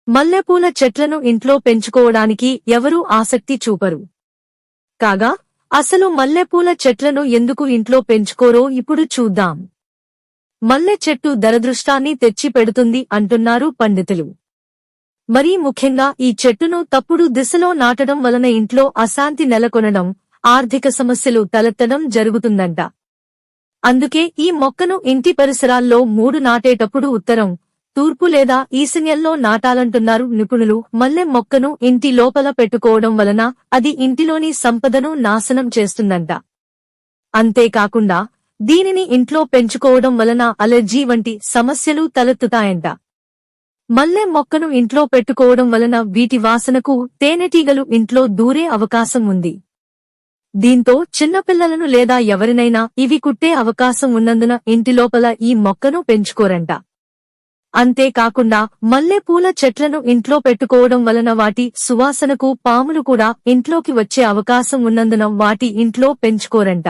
మల్లెపూల చెట్లను ఇంట్లో పెంచుకోవడానికి ఎవరూ ఆసక్తి చూపరు. కాగా అసలు మల్లెపూల చెట్లను ఎందుకు ఇంట్లో పెంచుకోరో ఇప్పుడు చూద్దాం. మల్లె చెట్టు దురదృష్టాన్ని తెచ్చి పెడుతుంది అంటున్నారు పండితులు. మరీ ముఖ్యంగా ఈ చెట్టును తప్పుడు దిశలో నాటడం వలన ఇంట్లో అశాంతి నెలకొనడం, ఆర్థిక సమస్యలు తలెత్తడం జరుగుతుందంట. అందుకే ఈ మొక్కను ఇంటి పరిసరాల్లో 3 నాటేటప్పుడు ఉత్తరం, తూర్పు లేదా ఈశాన్యంలో నాటాలంటున్నారు నిపుణులు. మల్లె మొక్కను ఇంటి లోపల పెట్టుకోవడం వలన అది ఇంటిలోని సంపదను నాశనం చేస్తుందంట. అంతేకాకుండా దీనిని ఇంట్లో పెంచుకోవడం వలన అలెర్జీ వంటి సమస్యలు తలెత్తుతాయంట. మల్లె మొక్కను ఇంట్లో పెట్టుకోవడం వలన వీటి వాసనకు తేనెటీగలు ఇంట్లో దూరే అవకాశం ఉంది. దీంతో చిన్నపిల్లలను లేదా ఎవరినైనా ఇవి కుట్టే అవకాశం ఉన్నందున ఇంటిలోపల ఈ మొక్కను పెంచుకోరంట. అంతేకాకుండా మల్లెపూల చెట్లను ఇంట్లో పెట్టుకోవడం వలన వాటి సువాసనకు పాములు కూడా ఇంట్లోకి వచ్చే అవకాశం ఉన్నందున వాటి ఇంట్లో పెంచుకోరంట.